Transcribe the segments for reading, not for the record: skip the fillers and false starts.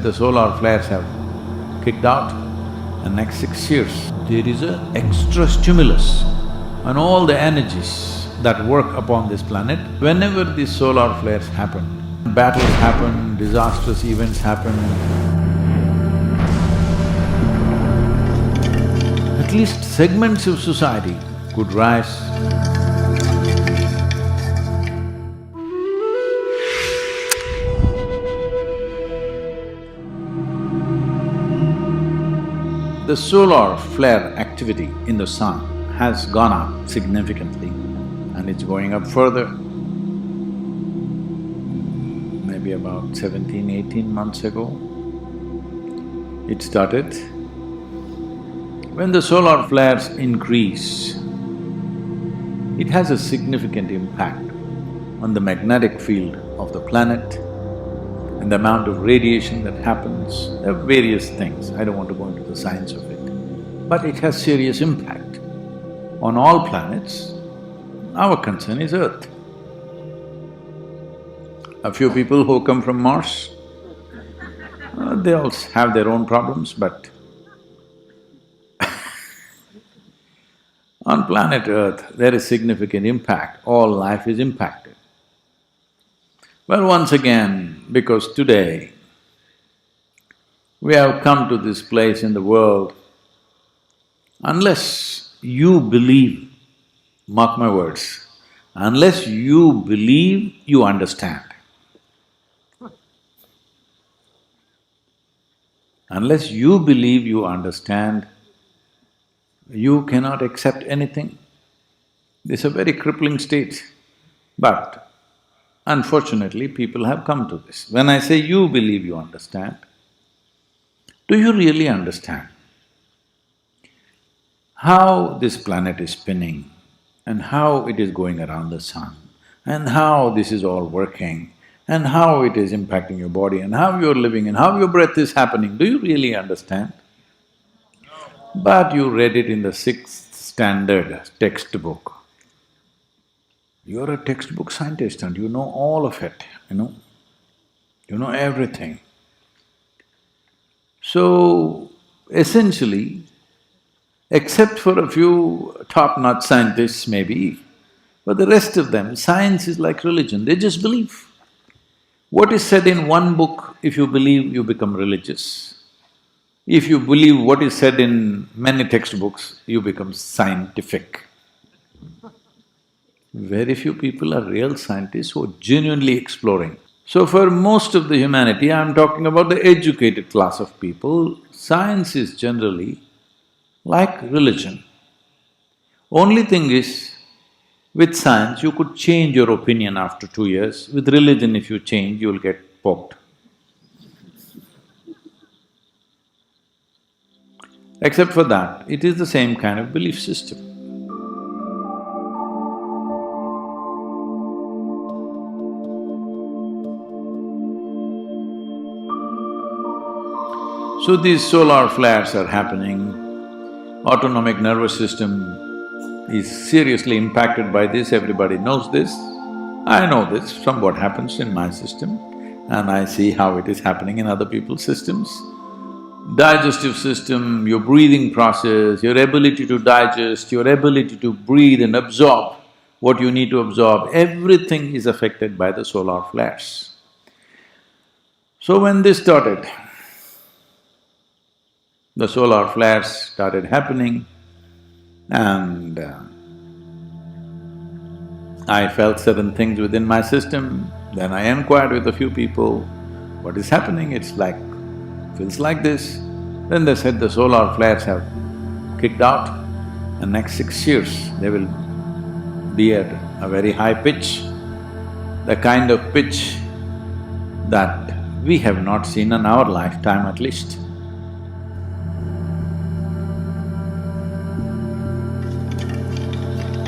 the solar flares have kicked out, the next 6 years, there is a extra stimulus on all the energies that work upon this planet. Whenever these solar flares happen, battles happen, disastrous events happen, at least segments of society could rise. The solar flare activity in the sun has gone up significantly and it's going up further. Maybe about 17, 18 months ago, it started. When the solar flares increase, it has a significant impact on the magnetic field of the planet and the amount of radiation that happens. There are various things, I don't want to go into the science of it, but it has serious impact on all planets. Our concern is Earth. A few people who come from Mars, they all have their own problems, but on planet Earth, there is significant impact, all life is impacted. Well, once again, because today we have come to this place in the world, unless you believe, mark my words, unless you believe, you understand. Unless you believe you understand, you cannot accept anything. This is a very crippling state, but unfortunately, people have come to this. When I say you believe you understand, do you really understand how this planet is spinning and how it is going around the sun and how this is all working and how it is impacting your body and how you're living and how your breath is happening? Do you really understand? But you read it in the 6th standard textbook. You're a textbook scientist and you know all of it, you know everything. So, essentially, except for a few top-notch scientists maybe, but the rest of them, science is like religion, they just believe. What is said in one book, if you believe, you become religious. If you believe what is said in many textbooks, you become scientific. Very few people are real scientists who are genuinely exploring. So for most of the humanity, I'm talking about the educated class of people, science is generally like religion. Only thing is, with science, you could change your opinion after 2 years. With religion, if you change, you'll get poked. Except for that, it is the same kind of belief system. So these solar flares are happening, autonomic nervous system is seriously impacted by this, everybody knows this. I know this from what happens in my system and I see how it is happening in other people's systems. Digestive system, your breathing process, your ability to digest, your ability to breathe and absorb what you need to absorb, everything is affected by the solar flares. So when this started, the solar flares started happening and I felt certain things within my system. Then I inquired with a few people, what is happening? It's like… feels like this. Then they said the solar flares have kicked out and next 6 years they will be at a very high pitch, the kind of pitch that we have not seen in our lifetime at least.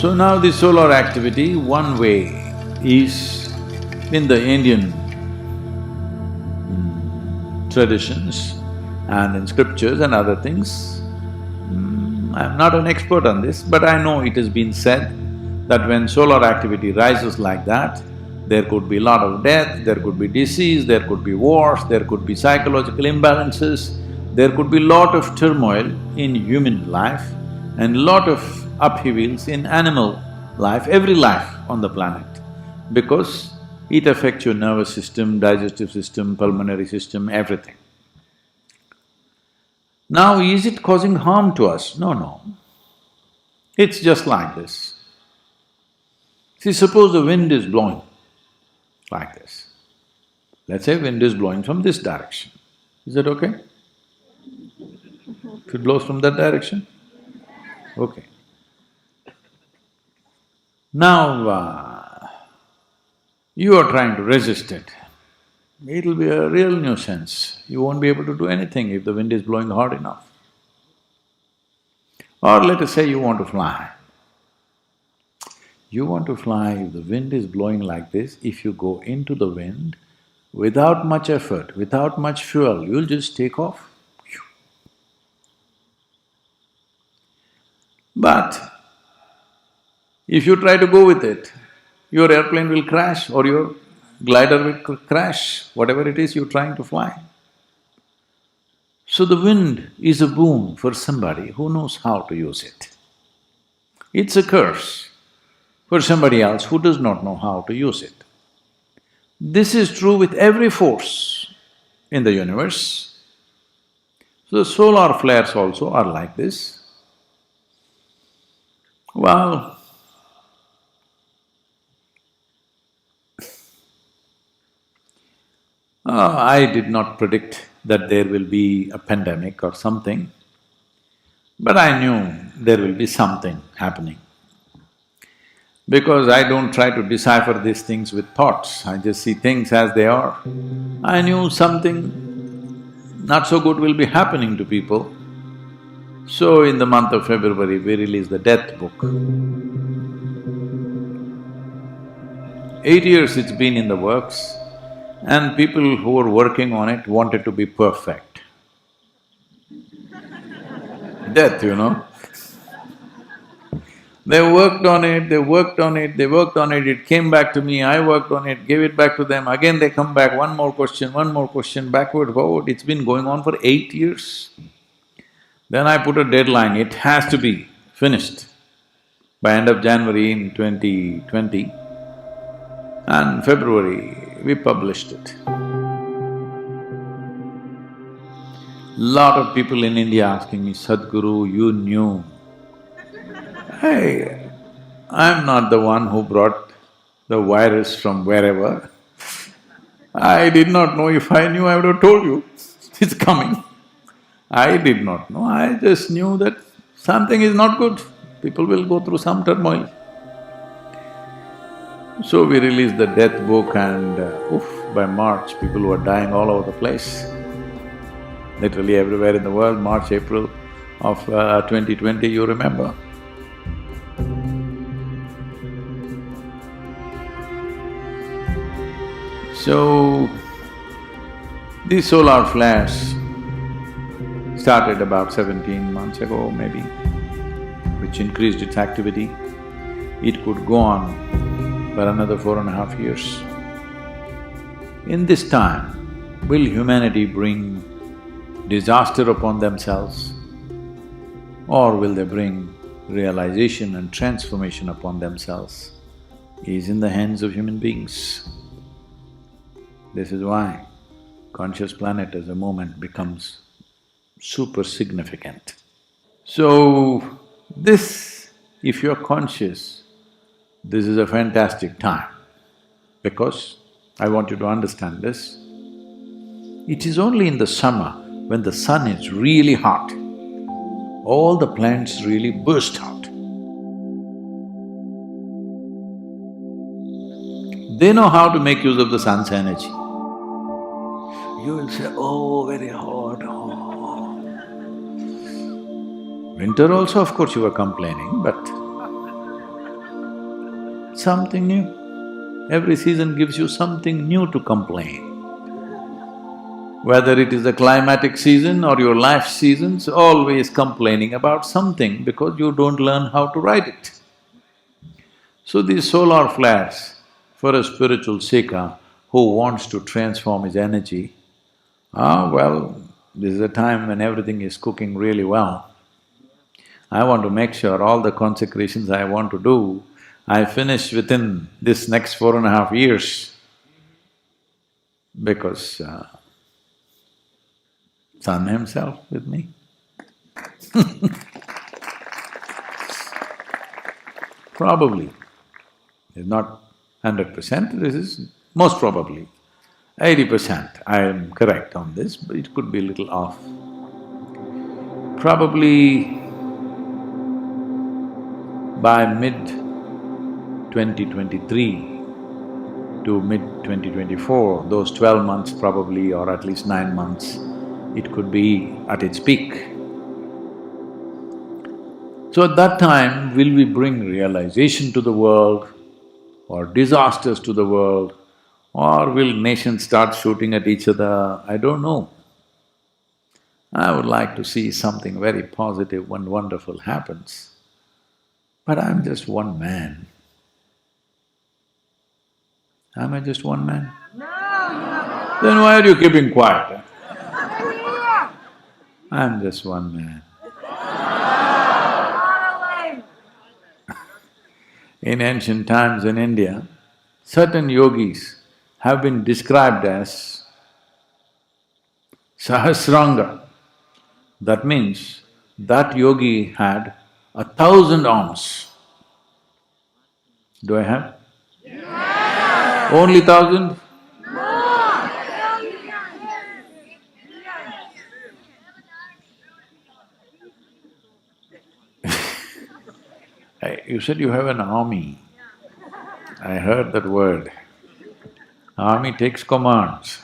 So now the solar activity, one way is in the Indian traditions and in scriptures and other things. I'm not an expert on this, but I know it has been said that when solar activity rises like that, There could be a lot of death, there could be disease, there could be wars, there could be psychological imbalances, there could be lot of turmoil in human life and lot of upheavals in animal life, every life on the planet, because it affects your nervous system, digestive system, pulmonary system, everything. Now, is it causing harm to us? No, no. It's just like this. See, suppose the wind is blowing like this. Let's say wind is blowing from this direction. Is that okay? If it blows from that direction? Okay. Now, you are trying to resist it. It'll be a real nuisance. You won't be able to do anything if the wind is blowing hard enough. Or let us say you want to fly. You want to fly, if the wind is blowing like this, if you go into the wind, without much effort, without much fuel, you'll just take off. But if you try to go with it, your airplane will crash or your glider will crash, whatever it is you're trying to fly. So the wind is a boon for somebody who knows how to use it. It's a curse for somebody else who does not know how to use it. This is true with every force in the universe. So the solar flares also are like this. Well, I did not predict that there will be a pandemic or something, but I knew there will be something happening. Because I don't try to decipher these things with thoughts, I just see things as they are. I knew something not so good will be happening to people. So in the month of February, we released the death book. 8 years it's been in the works, and people who were working on it wanted to be perfect. Death, you know. They worked on it, they worked on it, they worked on it, it came back to me, I worked on it, gave it back to them, again they come back, one more question, backward, forward. It's been going on for 8 years. Then I put a deadline, it has to be finished by end of January in 2020, and February we published it. Lot of people in India asking me, Sadhguru, you knew. Hey, I'm not the one who brought the virus from wherever. I did not know. If I knew, I would have told you, it's coming. I did not know, I just knew that something is not good, people will go through some turmoil. So we released the death book and by March, people were dying all over the place. Literally everywhere in the world, March, April of 2020, you remember. So, these solar flares started about 17 months ago maybe, which increased its activity. It could go on for another 4.5 years. In this time, will humanity bring disaster upon themselves, or will they bring realization and transformation upon themselves? Is in the hands of human beings. This is why conscious planet as a movement becomes super significant. So, this, if you're conscious, this is a fantastic time, because I want you to understand this. It is only in the summer when the sun is really hot, all the plants really burst out. They know how to make use of the sun's energy. You will say, oh, very hot, oh. Winter also, of course, you were complaining, but something new. Every season gives you something new to complain. Whether it is the climatic season or your life seasons, always complaining about something because you don't learn how to ride it. So these solar flares for a spiritual seeker who wants to transform his energy, well, this is a time when everything is cooking really well. I want to make sure all the consecrations I want to do, I finish within this next 4.5 years, because Sun himself with me. Probably, it's not 100%, this is most probably 80%. I am correct on this, but it could be a little off. Probably by mid-2023 to mid-2024, those 12 months probably, or at least 9 months, it could be at its peak. So at that time, will we bring realization to the world or disasters to the world, or will nations start shooting at each other? I don't know. I would like to see something very positive and wonderful happens. But I'm just one man. Am I just one man? No, then why are you keeping quiet? I'm just one man. In ancient times in India, certain yogis have been described as Sahasranga. That means that yogi had 1,000 arms. Do I have? Yeah. Only 1,000? You said you have an army. I heard that word. Army takes commands.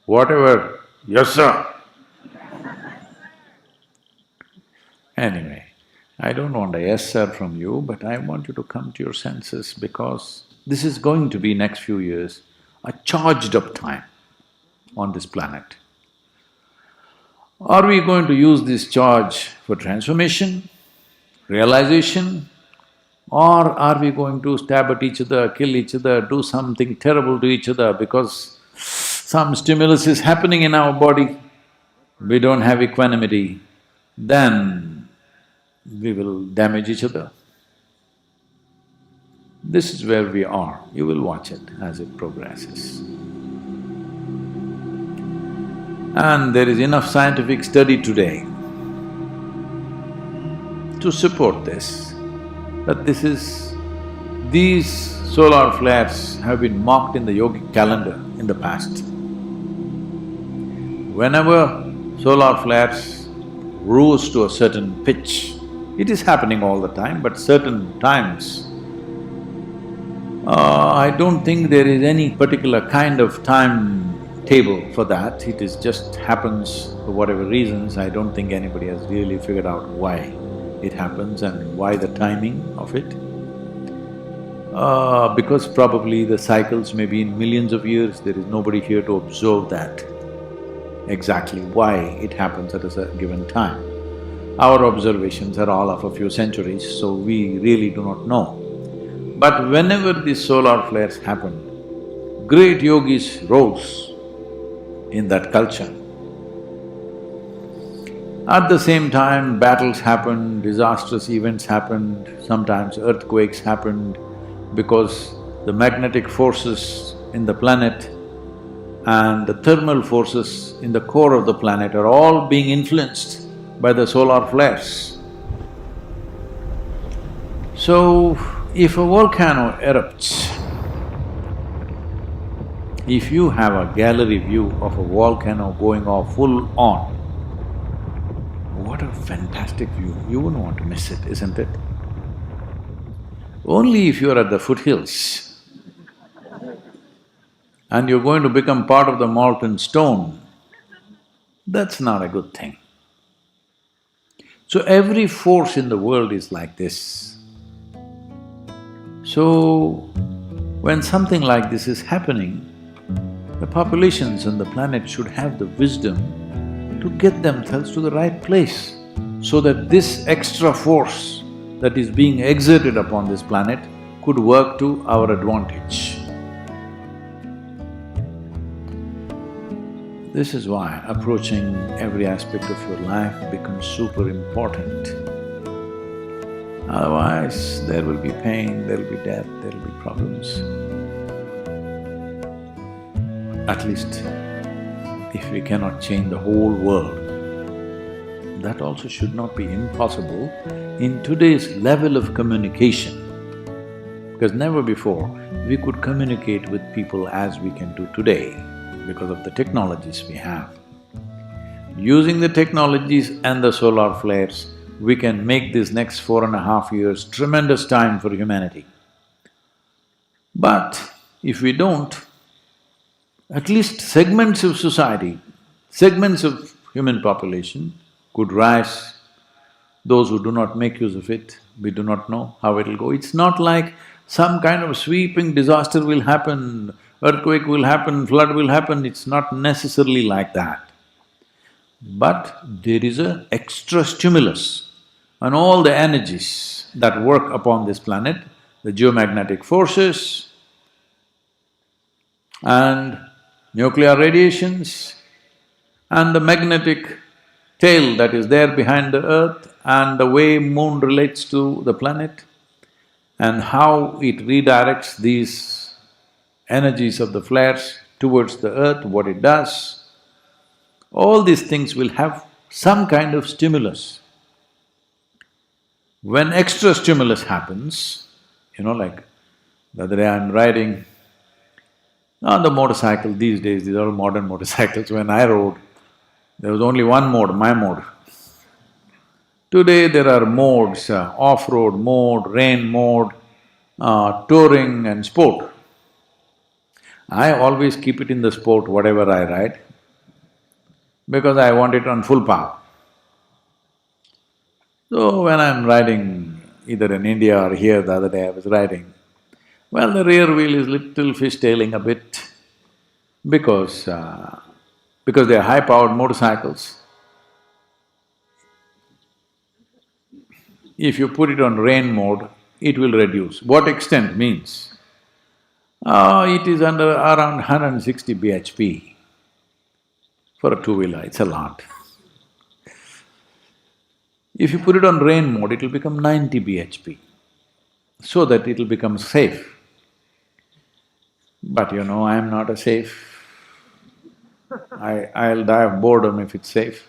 Whatever, yes sir. Anyway, I don't want a yes sir from you, but I want you to come to your senses, because this is going to be next few years a charged up time on this planet. Are we going to use this charge for transformation, realization, or are we going to stab at each other, kill each other, do something terrible to each other because some stimulus is happening in our body, we don't have equanimity, then we will damage each other? This is where we are. You will watch it as it progresses. And there is enough scientific study today to support this, that these solar flares have been marked in the yogic calendar in the past. Whenever solar flares rose to a certain pitch, it is happening all the time, but certain times, I don't think there is any particular kind of timetable for that, it is just happens for whatever reasons. I don't think anybody has really figured out why it happens and why the timing of it. Because probably the cycles may be in millions of years, there is nobody here to observe that, exactly why it happens at a given time. Our observations are all of a few centuries, so we really do not know. But whenever these solar flares happened, great yogis rose in that culture. At the same time, battles happened, disastrous events happened, sometimes earthquakes happened, because the magnetic forces in the planet and the thermal forces in the core of the planet are all being influenced by the solar flares. So, if a volcano erupts, if you have a gallery view of a volcano going off full on, what a fantastic view, you wouldn't want to miss it, isn't it? Only if you're at the foothills and you're going to become part of the molten stone, that's not a good thing. So every force in the world is like this. So, when something like this is happening, the populations on the planet should have the wisdom to get themselves to the right place, so that this extra force that is being exerted upon this planet could work to our advantage. This is why approaching every aspect of your life becomes super important. Otherwise, there will be pain, there will be death, there will be problems. At least, if we cannot change the whole world, that also should not be impossible in today's level of communication. Because never before we could communicate with people as we can do today because of the technologies we have. Using the technologies and the solar flares, we can make this next 4.5 years tremendous time for humanity. But if we don't, at least segments of society, segments of human population could rise. Those who do not make use of it, we do not know how it'll go. It's not like some kind of sweeping disaster will happen, earthquake will happen, flood will happen, it's not necessarily like that. But there is an extra stimulus on all the energies that work upon this planet, the geomagnetic forces and nuclear radiations and the magnetic tail that is there behind the earth and the way moon relates to the planet and how it redirects these energies of the flares towards the earth, what it does. All these things will have some kind of stimulus. When extra stimulus happens, like the other day I'm riding on the motorcycle, these days these are all modern motorcycles. When I rode, there was only one mode, my mode. Today there are modes, off-road mode, rain mode, touring and sport. I always keep it in the sport, whatever I ride, because I want it on full power. So when I'm riding either in India or here, the other day I was riding, well, the rear wheel is little fishtailing a bit because they are high-powered motorcycles. If you put it on rain mode, it will reduce. What extent means? It is under around 160 bhp. For a two-wheeler, it's a lot. If you put it on rain mode, it will become 90 bhp, so that it will become safe. But I am not a safe. I'll die of boredom if it's safe.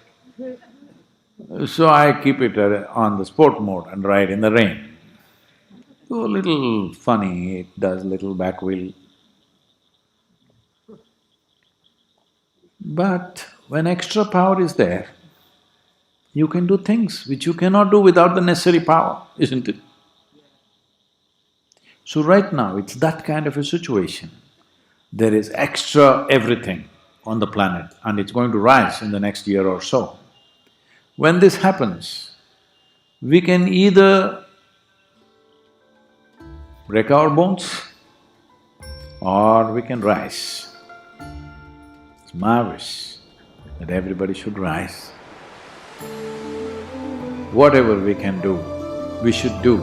So I keep it on the sport mode and ride in the rain. So a little funny, it does little back wheel. But when extra power is there, you can do things which you cannot do without the necessary power, isn't it? So right now, it's that kind of a situation. There is extra everything on the planet and it's going to rise in the next year or so. When this happens, we can either break our bones or we can rise. It's marvelous that everybody should rise. Whatever we can do, we should do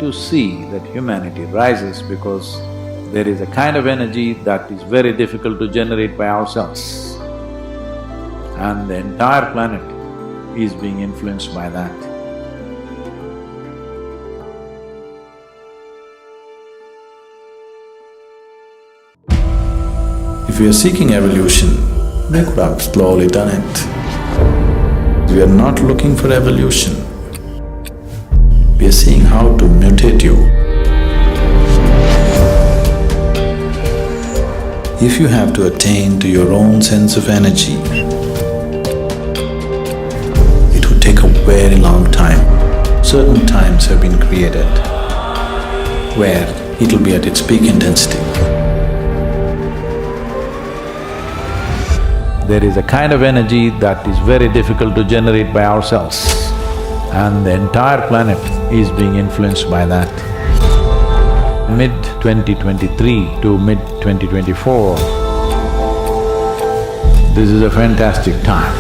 to see that humanity rises, because there is a kind of energy that is very difficult to generate by ourselves. And the entire planet is being influenced by that. If we are seeking evolution, we could have slowly done it. We are not looking for evolution. We are seeing how to mutate you. If you have to attain to your own sense of energy, it would take a very long time. Certain times have been created where it will be at its peak intensity. There is a kind of energy that is very difficult to generate by ourselves, and the entire planet is being influenced by that. Mid-2023 to mid-2024, this is a fantastic time.